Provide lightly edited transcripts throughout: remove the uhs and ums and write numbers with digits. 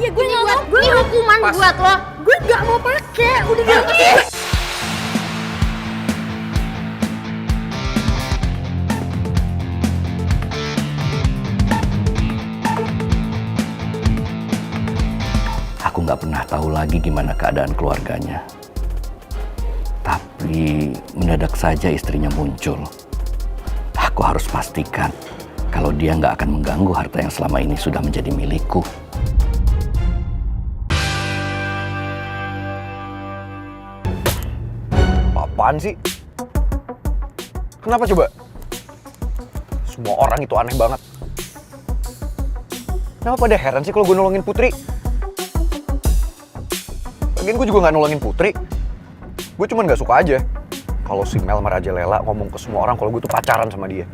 Iya, gue nggak mau. Ini hukuman buat lo. Gue nggak mau pakai. Udah ganti. Aku nggak pernah tahu lagi gimana keadaan keluarganya. Tapi mendadak saja istrinya muncul. Aku harus pastikan kalau dia nggak akan mengganggu harta yang selama ini sudah menjadi milikku. Apaan sih? Kenapa coba? Semua orang itu aneh banget. Kenapa pada heran sih kalau gue nolongin Putri? Lagian gue juga nggak nolongin Putri. Gue cuma nggak suka aja kalau si Mel merajalela ngomong ke semua orang kalau gue tuh pacaran sama dia.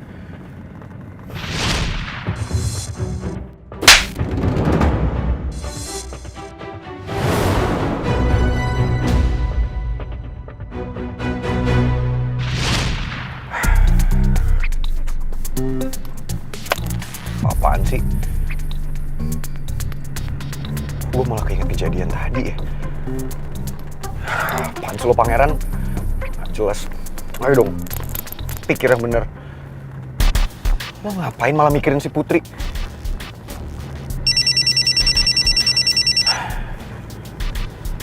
Apaan sih? Gue malah keinget kejadian tadi ya. Apaan sih lo pangeran? Jelas. Ayo dong, pikir yang bener. Lo ngapain malah mikirin si Putri?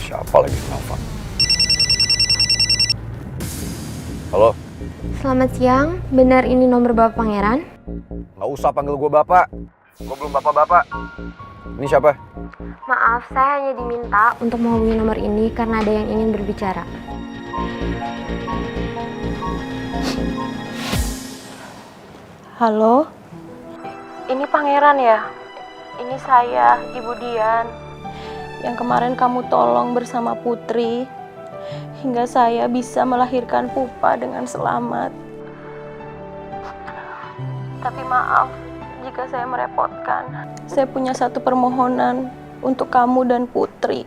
Siapa lagi nelfon? Halo? Selamat siang, benar ini nomor Bapak Pangeran? Nggak usah panggil gue bapak. Gue belum bapak-bapak. Ini siapa? Maaf, saya hanya diminta untuk menghubungi nomor ini karena ada yang ingin berbicara. Halo? Ini Pangeran ya? Ini saya, Ibu Dian. Yang kemarin kamu tolong bersama Putri hingga saya bisa melahirkan Pupa dengan selamat. Tapi maaf jika saya merepotkan. Saya punya satu permohonan untuk kamu dan Putri.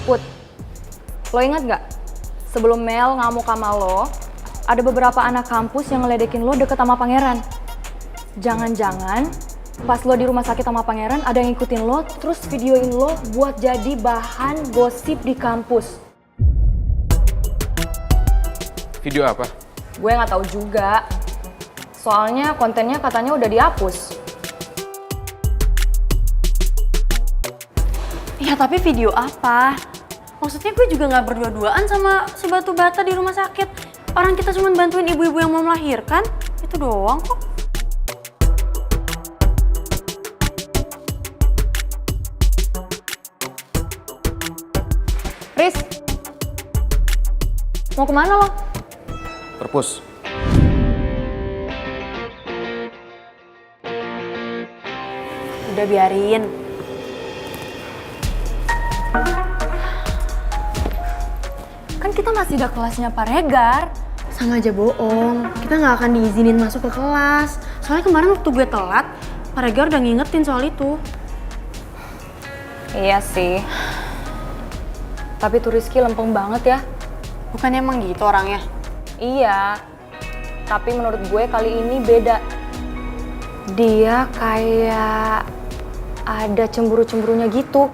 Put, lo ingat gak? Sebelum Mel ngamuk sama lo, ada beberapa anak kampus yang ngeledekin lo deket sama pangeran. Jangan-jangan pas lo di rumah sakit sama pangeran ada yang ngikutin lo, terus videoin lo buat jadi bahan gosip di kampus. Video apa? Gue nggak tahu juga. Soalnya kontennya katanya udah dihapus. Ya tapi video apa? Maksudnya gue juga gak berdua-duaan sama si batu bata di rumah sakit. Orang kita cuma bantuin ibu-ibu yang mau melahirkan. Itu doang kok. Riz, mau kemana lo? Perpus. Udah biarin. Kan kita masih ada kelasnya Pak Regar. Sama aja bohong. Kita gak akan diizinin masuk ke kelas. Soalnya kemarin waktu gue telat, Pak Regar udah ngingetin soal itu. Iya sih. Tapi tuh Rizky lempeng banget ya. Bukannya emang gitu orangnya? Iya. Tapi menurut gue kali ini beda. Dia kayak ada cemburu-cemburunya gitu.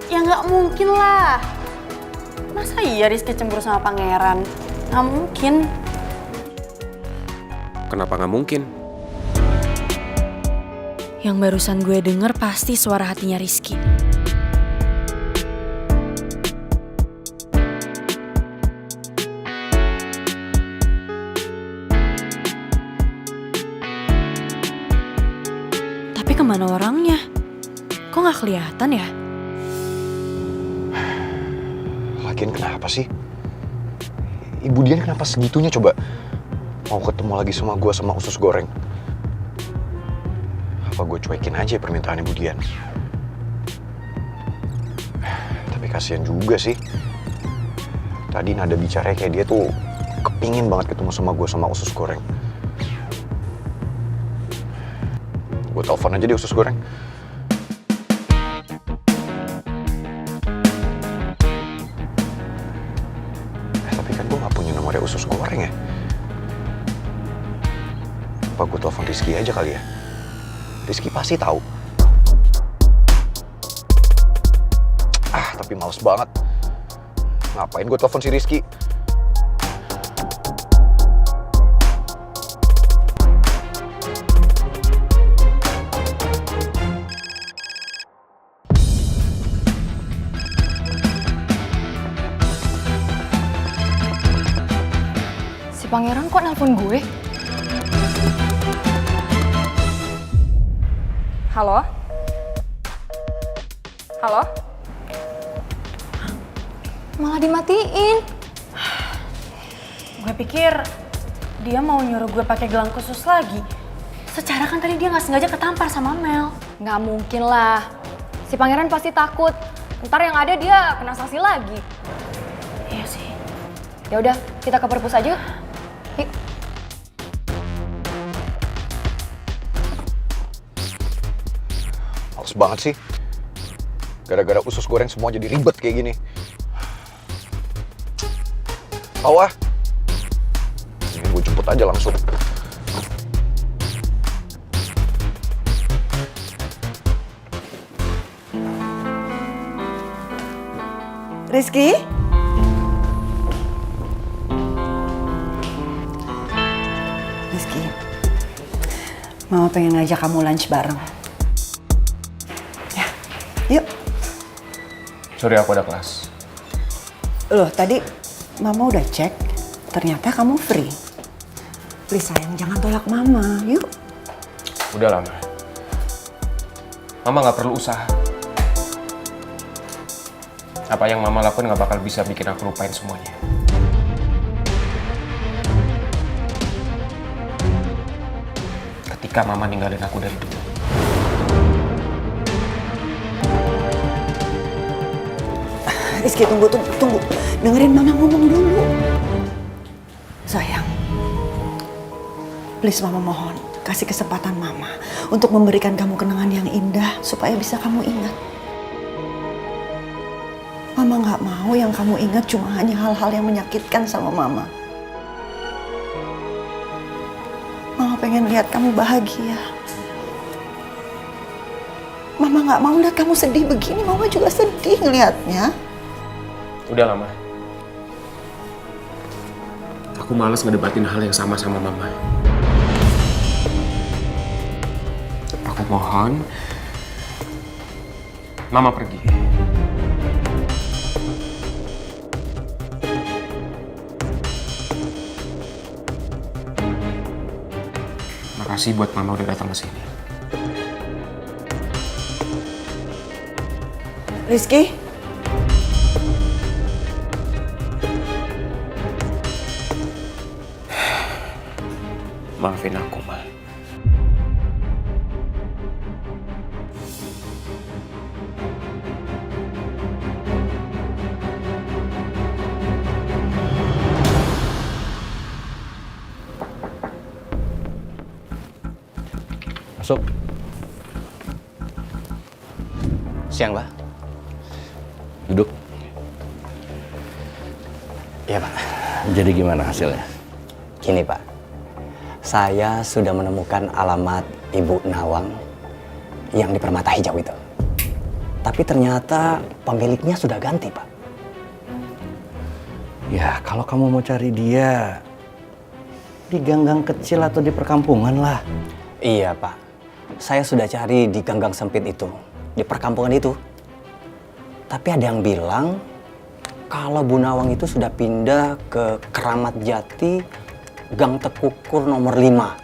Ya nggak mungkin lah. Masa iya Rizky cemburu sama pangeran? Nggak mungkin. Kenapa nggak mungkin? Yang barusan gue denger pasti suara hatinya Rizky. Tapi kemana orangnya? Kok nggak kelihatan ya? Lagian kenapa sih? Ibu Dian kenapa segitunya coba? Mau ketemu lagi sama gue sama usus goreng. Apa gue cuekin aja permintaan Ibu Dian? Tapi kasihan juga sih. Tadi nada bicaranya kayak dia tuh kepingin banget ketemu sama gue sama usus goreng. Gue telepon aja deh usus goreng. Tapi kan gue gak punya nomornya usus goreng ya. Apa gue telepon Rizky aja kali ya? Rizky pasti tahu. Tapi males banget. Ngapain gue telepon si Rizky? Si pangeran kok nelpon gue? Halo? Halo? Malah dimatiin. Gue pikir dia mau nyuruh gue pakai gelang khusus lagi. Secara kan tadi dia nggak sengaja ketampar sama Mel. Nggak mungkin lah. Si pangeran pasti takut. Ntar yang ada dia kena sanksi lagi. Iya sih. Ya udah, kita ke perpus aja. Yuk. Males banget sih. Gara-gara usus goreng semua jadi ribet kayak gini. Tahu ah. Ini gue jemput aja langsung. Rizky? Rizky, Mama pengen ngajak kamu lunch bareng. Ya, yuk. Sorry, aku ada kelas. Loh, tadi Mama udah cek, ternyata kamu free. Please sayang, jangan tolak Mama, yuk. Udah lama. Mama nggak perlu usaha. Apa yang Mama lakuin nggak bakal bisa bikin aku lupain semuanya. Ketika Mama ninggalin aku dari dulu. Rizky, tunggu. Dengerin Mama ngomong dulu. Sayang, please Mama mohon, kasih kesempatan Mama untuk memberikan kamu kenangan yang indah supaya bisa kamu ingat. Mama nggak mau yang kamu ingat cuma hanya hal-hal yang menyakitkan sama Mama. Mama pengen lihat kamu bahagia. Mama nggak mau lihat kamu sedih begini. Mama juga sedih ngelihatnya. Udah lama. Aku malas ngedebatin hal yang sama Mama. Aku mohon, Mama pergi. Makasih buat Mama udah datang ke sini. Rizky? Maafin aku, Ma. Masuk. Siang, Pak. Duduk. Iya, Pak. Jadi gimana hasilnya? Gini, Pak. Saya sudah menemukan alamat Ibu Nawang yang di Permata Hijau itu. Tapi ternyata pemiliknya sudah ganti, Pak. Ya, kalau kamu mau cari dia di gang-gang kecil atau di perkampungan lah. Iya, Pak. Saya sudah cari di gang-gang sempit itu, di perkampungan itu. Tapi ada yang bilang kalau Bu Nawang itu sudah pindah ke Keramat Jati, Gang Tekukur nomor 5.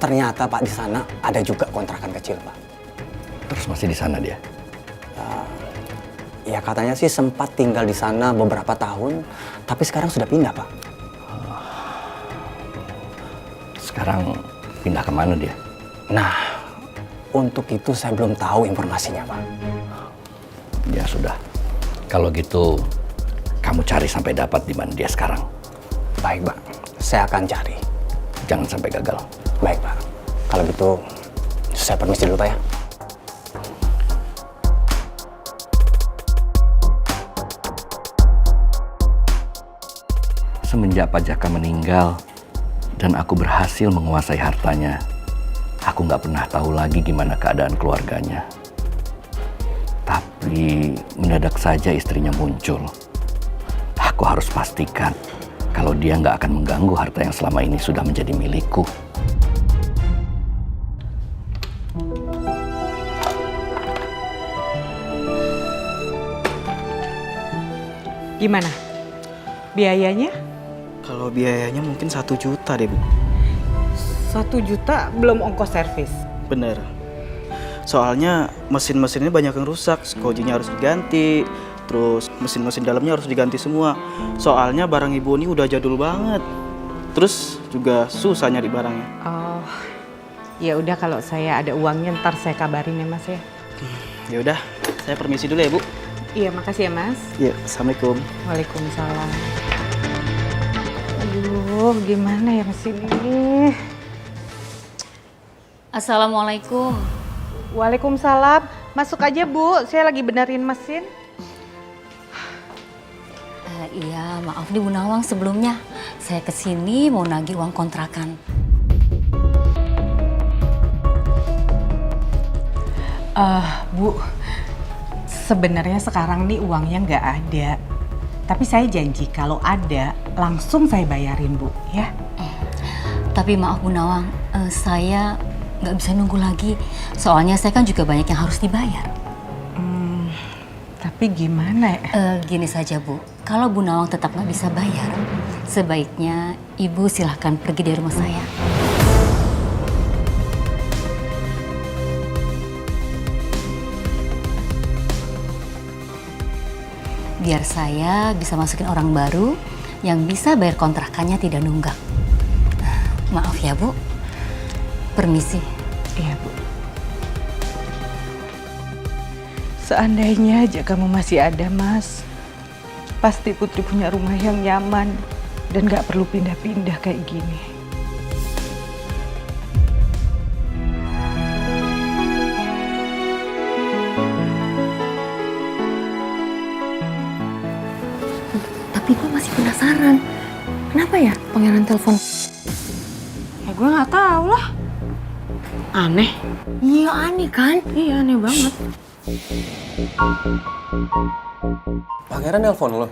Ternyata, Pak, di sana ada juga kontrakan kecil, Pak. Terus masih di sana dia? Ya katanya sih sempat tinggal di sana beberapa tahun, tapi sekarang sudah pindah, Pak. Sekarang pindah kemana dia? Nah, untuk itu saya belum tahu informasinya, Pak. Ya sudah. Kalau gitu, kamu cari sampai dapat di mana dia sekarang. Baik, Pak. Saya akan cari. Jangan sampai gagal. Baik, Pak. Kalau gitu, saya permisi dulu, Pak ya. Semenjak Pak Jaka meninggal dan aku berhasil menguasai hartanya, aku nggak pernah tahu lagi gimana keadaan keluarganya. Tapi mendadak saja istrinya muncul. Aku harus pastikan kalau dia nggak akan mengganggu harta yang selama ini sudah menjadi milikku. Gimana? Biayanya? Kalau biayanya mungkin 1 juta deh, Bu. 1 juta belum ongkos servis. Bener. Soalnya mesin-mesin ini banyak yang rusak, skojinya harus diganti, terus mesin-mesin dalamnya harus diganti semua. Soalnya barang ibu ini udah jadul banget. Terus juga susah nyari barangnya. Oh, ya udah kalau saya ada uangnya ntar saya kabarin ya Mas ya. Ya udah, saya permisi dulu ya, Bu. Iya, makasih ya Mas. Iya, Assalamualaikum. Waalaikumsalam. Aduh, gimana ya mesin ini? Assalamualaikum. Waalaikumsalam. Masuk aja Bu, saya lagi benerin mesin. Iya, maaf nih Bu Nawang sebelumnya. Saya kesini mau nagih uang kontrakan. Bu, sebenarnya sekarang nih uangnya nggak ada. Tapi saya janji kalau ada langsung saya bayarin Bu, ya. Tapi maaf Bu Nawang, saya nggak bisa nunggu lagi. Soalnya saya kan juga banyak yang harus dibayar. Tapi gimana ya? Gini saja Bu, kalau Bu Nawang tetap nggak bisa bayar, sebaiknya Ibu silahkan pergi dari rumah saya. Biar saya bisa masukin orang baru yang bisa bayar kontrakannya tidak nunggak. Maaf ya Bu, permisi. Iya Bu. Seandainya aja kamu masih ada Mas, pasti Putri punya rumah yang nyaman dan gak perlu pindah-pindah kayak gini. Tapi gue masih penasaran. Kenapa ya pangeran telepon? Ya gue nggak tahu lah. Aneh. Iya aneh kan? Iya aneh banget. Pangeran nelpon lo?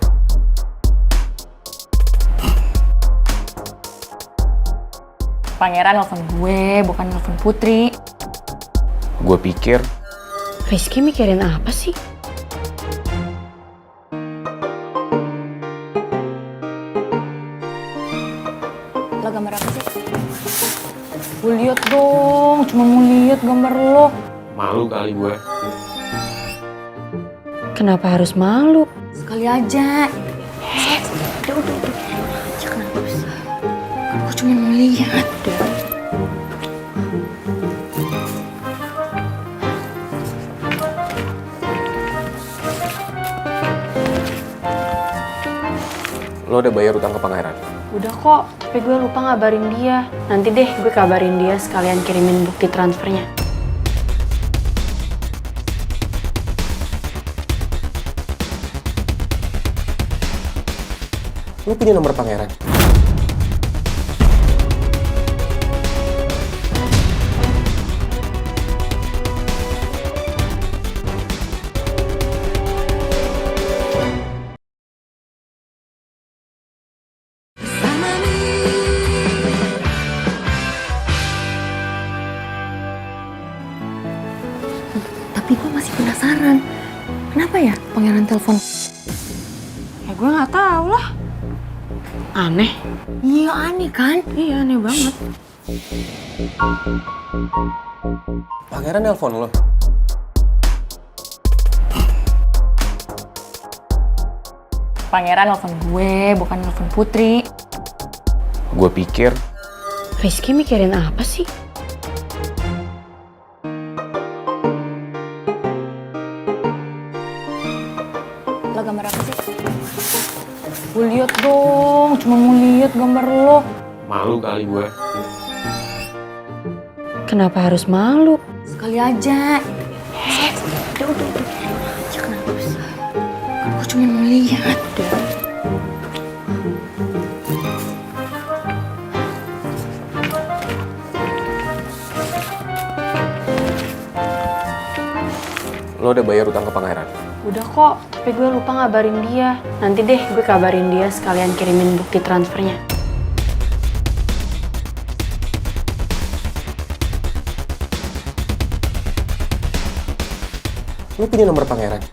Pangeran nelfon gue, bukan nelfon Putri. Gue pikir Rizky mikirin apa sih? Lo gambar apa sih? Gue liat dong, cuma mau lihat gambar lo. malu kali gue. Kenapa harus malu? Sekali aja. Udah. Jangan nangis. Gue cuma mau lihat. Lo udah bayar utang ke pangeran? Udah kok, tapi gue lupa ngabarin dia. Nanti deh gue kabarin dia sekalian kirimin bukti transfernya. Lo punya nomor pangeran? Tapi gue masih penasaran. Kenapa ya pangeran telepon? Ya gue nggak tahu lah. Aneh. Iya aneh kan? Iya aneh banget. Pangeran nelpon lo? Pangeran nelfon gue, bukan nelfon Putri. Gue pikir Rizky mikirin apa sih? Lah gambar apa sih? Gue liat dong, cuma mau lihat gambar lo. Malu kali gue. Kenapa harus malu? Sekali aja. Udah. Jangan harus. Gue cuma mau lihat. Lo udah bayar utang ke pangeran? Udah kok, tapi gue lupa ngabarin dia. Nanti deh gue kabarin dia sekalian kirimin bukti transfernya. Lo punya nomor pangeran?